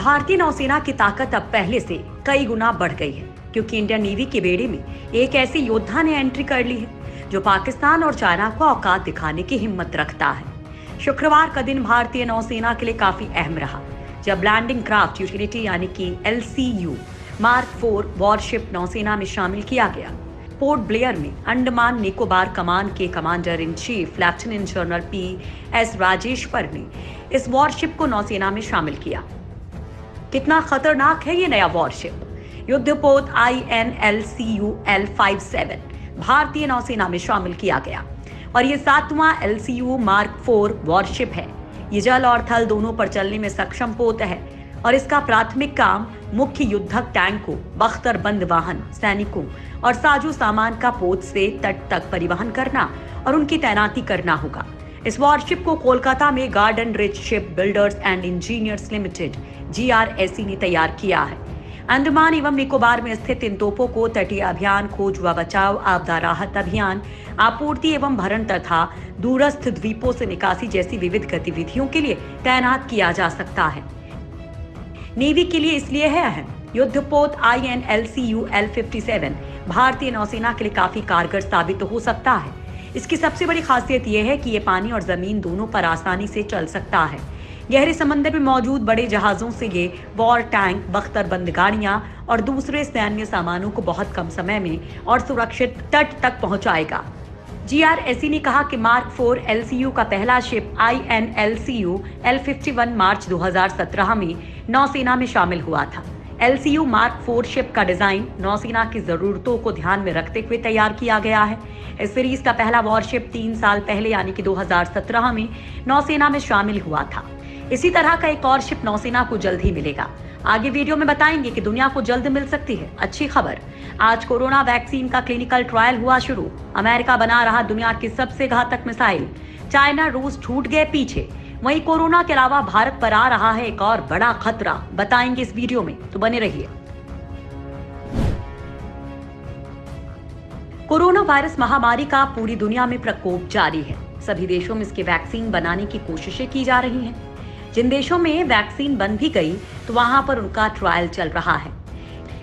भारतीय नौसेना की ताकत अब पहले से कई गुना बढ़ गई है, क्योंकि इंडियन नेवी के बेड़े में एक ऐसे योद्धा ने एंट्री कर ली है जो पाकिस्तान और चाइना को औकात दिखाने की हिम्मत रखता है। शुक्रवार का दिन भारतीय नौसेना के लिए काफी अहम रहा, जब लैंडिंग क्राफ्ट यूटिलिटी यानी कि LCU मार्क 4 वॉरशिप नौसेना में शामिल किया गया। पोर्ट ब्लेयर में अंडमान निकोबार कमान के commander in chief lieutenant general PS Rajeshwar ने इस वॉरशिप को नौसेना में शामिल किया। कितना खतरनाक है ये नया वॉरशिप। युद्धपोत INLCU L57 भारतीय नौसेना में शामिल किया गया और ये 7वां LCU मार्क 4 वॉरशिप है। ये जल और थल दोनों पर चलने में सक्षम पोत है और इसका प्राथमिक काम मुख्य युद्धक टैंकों, बख्तरबंद वाहन, सैनिकों और साजो सामान का पोत से तट तक परिवहन करना और उनकी तैनाती करना होगा। इस वॉरशिप को कोलकाता में garden rich ship builders and engineers limited GRSE ने तैयार किया है। अंडमान एवं निकोबार में स्थित इन तोपों को तटीय अभियान, खोज व बचाव, आपदा राहत अभियान, आपूर्ति एवं भरण तथा दूरस्थ द्वीपों से निकासी जैसी विविध गतिविधियों के लिए तैनात किया जा सकता है। नेवी के लिए इसलिए है अहम। युद्धपोत INLCU L57 भारतीय नौसेना के लिए काफी कारगर साबित हो सकता है। इसकी सबसे बड़ी खासियत यह है कि ये पानी और जमीन दोनों पर आसानी से चल सकता है। गहरे समंदर में मौजूद बड़े जहाजों से ये वॉर टैंक, बख्तरबंद गाड़ियां और दूसरे सैन्य सामानों को बहुत कम समय में और सुरक्षित तट तक पहुंचाएगा। GRSE ने कहा कि मार्क 4 LCU का पहला शिप INLCU L51 मार्च 2017 में नौसेना में शामिल हुआ था। LCU मार्क 4 शिप का डिजाइन नौसेना की जरूरतों को ध्यान में रखते हुए तैयार किया गया है। इस सीरीज का पहला वॉरशिप 3 साल पहले यानी कि 2017 में नौसेना में शामिल हुआ था। इसी तरह का एक और शिप नौसेना को जल्द ही मिलेगा। आगे वीडियो में बताएंगे कि दुनिया को जल्द मिल सकती है अच्छी खबर। आज कोरोना वैक्सीन का क्लिनिकल ट्रायल हुआ शुरू। अमेरिका बना रहा दुनिया की सबसे घातक मिसाइल। चाइना, रूस छूट गए पीछे। वहीं कोरोना के अलावा भारत पर आ रहा है एक और बड़ा खतरा। बताएंगे इस वीडियो में, तो बने रहिए। कोरोना वायरस महामारी का पूरी दुनिया में प्रकोप जारी है। सभी देशों में इसकी वैक्सीन बनाने की कोशिशें की जा रही हैं। जिन देशों में वैक्सीन बन भी गई तो वहां पर उनका ट्रायल चल रहा है।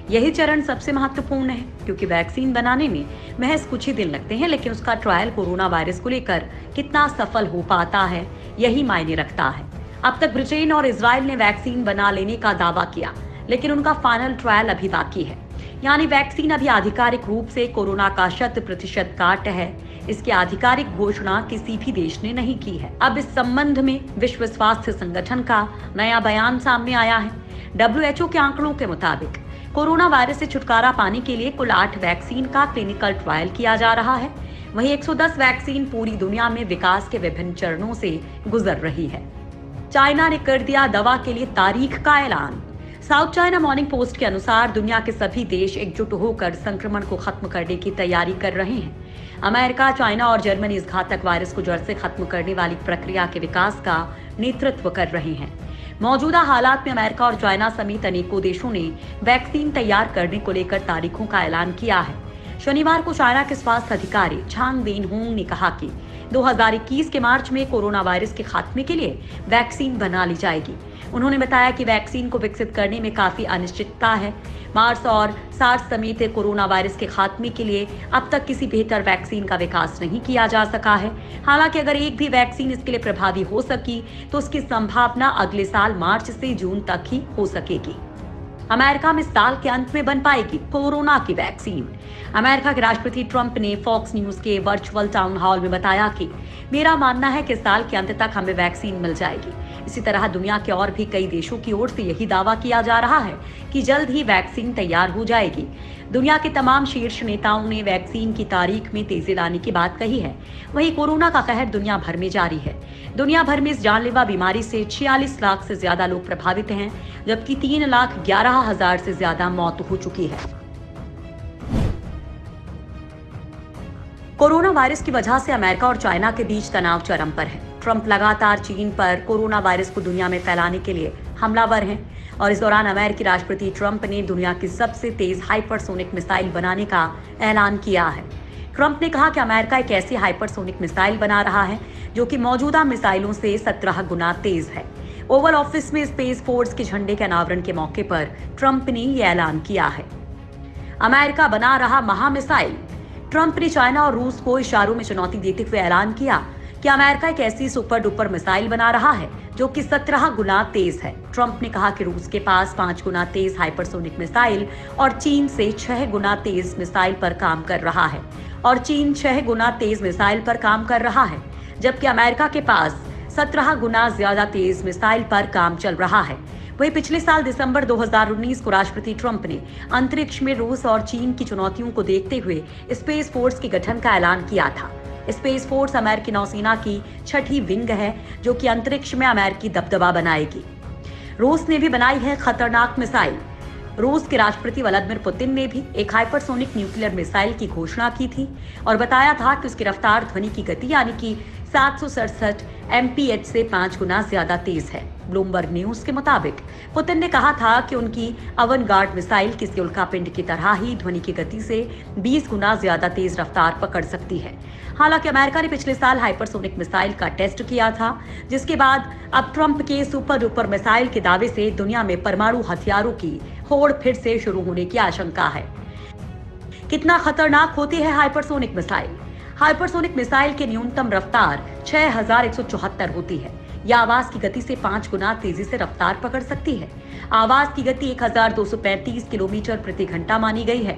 यही चरण सबसे महत्वपूर्ण है, क्योंकि वैक्सीन बनाने में महज कुछ ही दिन लगते हैं, लेकिन उसका ट्रायल कोरोना वायरस को लेकर कितना सफल हो पाता है यही मायने रखता है। अब तक ब्रिटेन और इजराइल ने वैक्सीन बना लेने का दावा किया, लेकिन उनका फाइनल ट्रायल अभी बाकी है। यानी वैक्सीन अभी आधिकारिक रूप से कोरोना का 100% काट है। इसकी आधिकारिक घोषणा किसी भी देश ने नहीं की है। अब इस संबंध में विश्व स्वास्थ्य संगठन का नया बयान सामने आया है। WHO के आंकड़ों के मुताबिक कोरोना वायरस से छुटकारा पाने के लिए कुल 8 वैक्सीन का क्लिनिकल ट्रायल किया जा रहा है। वहीं 110 वैक्सीन पूरी दुनिया में विकास के विभिन्न चरणों से गुजर रही है। चाइना ने कर दिया दवा के लिए तारीख का ऐलान। साउथ चाइना मॉर्निंग पोस्ट के अनुसार दुनिया के सभी देश एकजुट होकर संक्रमण को खत्म करने की तैयारी कर रहे हैं। अमेरिका, चाइना और जर्मनी इस घातक वायरस को जड़ से खत्म करने वाली प्रक्रिया के विकास का नेतृत्व कर रहे हैं। मौजूदा हालात में अमेरिका और चाइना समेत अनेकों देशों ने वैक्सीन तैयार करने को लेकर तारीखों का ऐलान किया है। शनिवार को चाइना के स्वास्थ्य अधिकारी झांग वेनहोंग ने कहा कि 2021 के मार्च में कोरोना वायरस के खात्मे के लिए वैक्सीन बना ली जाएगी। उन्होंने बताया कि वैक्सीन को विकसित करने में काफी अनिश्चितता है। मार्स और सार्स समेत कोरोना वायरस के खात्मे के लिए अब तक किसी बेहतर वैक्सीन का विकास नहीं किया जा सका है। हालांकि अगर एक भी वैक्सीन इसके लिए प्रभावी हो सकी तो उसकी संभावना अगले साल मार्च से जून तक ही हो सकेगी। अमेरिका में साल के अंत में बन पाएगी कोरोना की वैक्सीन। अमेरिका के राष्ट्रपति ट्रंप ने फॉक्स न्यूज के वर्चुअल टाउन हॉल में बताया कि मेरा मानना है कि साल के अंत तक हमें वैक्सीन मिल जाएगी। इसी तरह दुनिया के और भी कई देशों की ओर से यही दावा किया जा रहा है कि जल्द ही वैक्सीन तैयार हो जाएगी। दुनिया के तमाम शीर्ष नेताओं ने वैक्सीन की तारीख में तेजी लाने की बात कही है। वहीं कोरोना का कहर दुनिया भर में जारी है। दुनिया भर में इस जानलेवा बीमारी से 46 लाख से ज्यादा लोग प्रभावित हैं, जबकि 3,11,000 से ज्यादा मौत हो चुकी है। कोरोना वायरस की वजह से अमेरिका और चाइना के बीच तनाव चरम पर है। ट्रंप लगातार चीन पर कोरोना वायरस को दुनिया में फैलाने के लिए हमलावर हैं और इस दौरान अमेरिकी राष्ट्रपति ट्रंप ने दुनिया की सबसे तेज हाइपरसोनिक मिसाइल बनाने का ऐलान किया है। ट्रंप ने कहा कि अमेरिका एक ऐसी हाइपरसोनिक मिसाइल बना रहा है जो कि मौजूदा मिसाइलों से 17 गुना तेज है। ओवल ऑफिस में स्पेस फोर्स के झंडे के अनावरण के मौके पर ट्रंप ने यह ऐलान किया है। अमेरिका बना रहा महामिसाइल। ट्रंप ने चाइना और रूस को इशारों में चुनौती देते हुए ऐलान किया कि अमेरिका एक ऐसी सुपर डुपर मिसाइल बना रहा है जो कि 17 गुना तेज है। ट्रंप ने कहा कि रूस के पास 5 गुना तेज हाइपरसोनिक मिसाइल और चीन से 6 गुना तेज मिसाइल पर काम कर रहा है, जबकि अमेरिका के पास 17 गुना ज्यादा तेज मिसाइल पर काम चल रहा है। वहीं पिछले साल दिसंबर 2019 को राष्ट्रपति ट्रंप ने अंतरिक्ष में रूस और चीन की चुनौतियों को देखते हुए स्पेस फोर्स के गठन का ऐलान किया था। स्पेस फोर्स अमेरिकी नौसेना की छठी विंग है जो कि अंतरिक्ष में अमेरिकी दबदबा बनाएगी। रूस ने भी बनाई है खतरनाक मिसाइल। रूस के राष्ट्रपति व्लादिमीर पुतिन ने भी एक हाइपरसोनिक न्यूक्लियर मिसाइल की घोषणा की थी और बताया था कि उसकी रफ्तार ध्वनि की गति यानी कि 767 MPH से 5 गुना ज्यादा तेज है। ब्लूमबर्ग न्यूज के मुताबिक पुतिन ने कहा था कि उनकी अवनगार्ड मिसाइल किसी उल्कापिंड की तरह ही ध्वनि की गति से 20 गुना ज्यादा तेज रफ्तार पकड़ सकती है। हालांकि अमेरिका ने पिछले साल हाइपरसोनिक मिसाइल का टेस्ट किया था, जिसके बाद अब ट्रंप के सुपर डुपर मिसाइल के दावे से दुनिया में परमाणु हथियारों की होड़ फिर से शुरू होने की आशंका है। कितना खतरनाक होती है हाइपरसोनिक मिसाइल? हाइपरसोनिक मिसाइल की न्यूनतम रफ्तार 6174 होती है। यह आवाज की गति से 5 गुना तेजी से रफ्तार पकड़ सकती है। आवाज की गति 1235 किलोमीटर प्रति घंटा मानी गई है।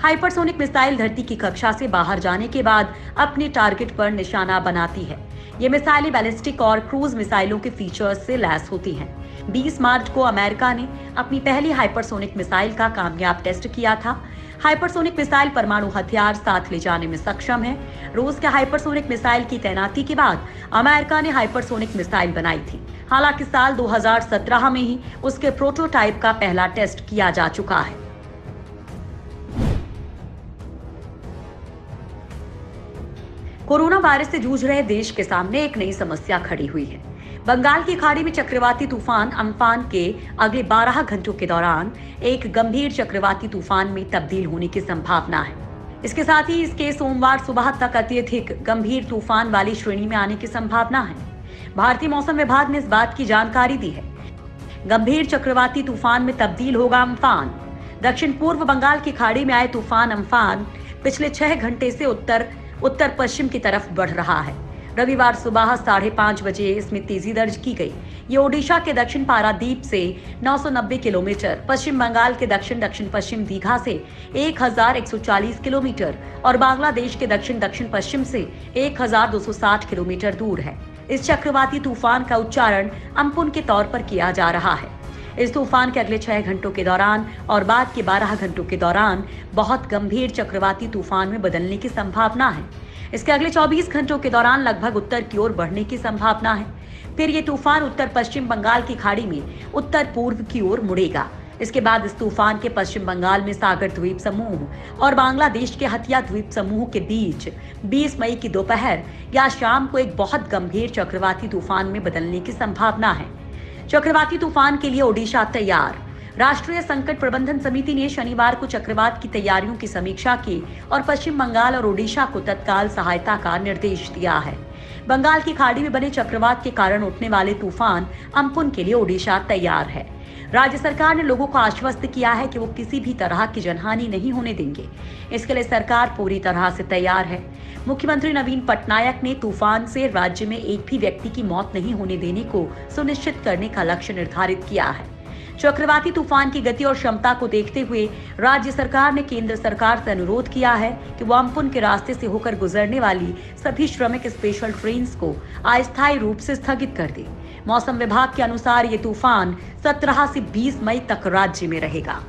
हाइपरसोनिक मिसाइल धरती की कक्षा से बाहर जाने के बाद अपने टारगेट पर निशाना बनाती है। ये मिसाइलें बैलिस्टिक और क्रूज मिसाइलों के फीचर्स से लैस होती हैं। 20 मार्च को अमेरिका ने अपनी पहली हाइपरसोनिक मिसाइल का कामयाब टेस्ट किया था। हाइपरसोनिक मिसाइल परमाणु हथियार साथ ले जाने में सक्षम है। रूस के हाइपरसोनिक मिसाइल की तैनाती के बाद अमेरिका ने हाइपरसोनिक मिसाइल बनाई थी। हालांकि साल 2017 में ही उसके प्रोटोटाइप का पहला टेस्ट किया जा चुका है। कोरोना वायरस से जूझ रहे देश के सामने एक नई समस्या खड़ी हुई है। बंगाल की खाड़ी में चक्रवाती तूफान अम्फान के अगले 12 घंटों के दौरान एक गंभीर चक्रवाती तूफान में तब्दील होने की संभावना है। इसके साथ ही इसके सोमवार सुबह तक अत्यधिक गंभीर तूफान वाली श्रेणी में आने की संभावना है। भारतीय मौसम विभाग ने इस बात की जानकारी दी है। गंभीर चक्रवाती तूफान में तब्दील होगा अम्फान। दक्षिण पूर्व बंगाल की खाड़ी में आए तूफान अम्फान पिछले 6 घंटे से उत्तर पश्चिम की तरफ बढ़ रहा है। रविवार सुबह 5:30 बजे इसमें तेजी दर्ज की गई। ये ओडिशा के दक्षिण पारादीप से 990 किलोमीटर, पश्चिम बंगाल के दक्षिण पश्चिम दीघा से 1140 किलोमीटर और बांग्लादेश के दक्षिण पश्चिम से 1260 किलोमीटर दूर है। इस चक्रवाती तूफान का उच्चारण अम्पुन के तौर पर किया जा रहा है। इस तूफान के अगले 6 घंटों के दौरान और बाद के 12 घंटों के दौरान बहुत गंभीर चक्रवाती तूफान में बदलने की संभावना है। इसके अगले 24 घंटों के दौरान लगभग उत्तर की ओर बढ़ने की संभावना है। फिर ये तूफान उत्तर पश्चिम बंगाल की खाड़ी में उत्तर पूर्व की ओर मुड़ेगा। इसके बाद इस तूफान के पश्चिम बंगाल में सागर द्वीप समूह और बांग्लादेश के हथिया द्वीप समूह के बीच 20 मई की दोपहर या शाम को एक बहुत गंभीर चक्रवाती तूफान में बदलने की संभावना है। चक्रवाती तूफान के लिए ओडिशा तैयार। राष्ट्रीय संकट प्रबंधन समिति ने शनिवार को चक्रवात की तैयारियों की समीक्षा की और पश्चिम बंगाल और ओडिशा को तत्काल सहायता का निर्देश दिया है। बंगाल की खाड़ी में बने चक्रवात के कारण उठने वाले तूफान अम्पुन के लिए ओडिशा तैयार है। राज्य सरकार ने लोगों को आश्वस्त किया है कि वो किसी भी तरह की जनहानि नहीं होने देंगे। इसके लिए सरकार पूरी तरह से तैयार है। मुख्यमंत्री नवीन पटनायक ने तूफान से राज्य में एक भी व्यक्ति की मौत नहीं होने देने को सुनिश्चित करने का लक्ष्य निर्धारित किया है। चक्रवाती तूफान की गति और क्षमता को देखते हुए राज्य सरकार ने केंद्र सरकार से अनुरोध किया है कि वो अम्पुन के रास्ते से होकर गुजरने वाली सभी श्रमिक स्पेशल ट्रेन को अस्थायी रूप से स्थगित कर दे। मौसम विभाग के अनुसार ये तूफान 17 से 20 मई तक राज्य में रहेगा।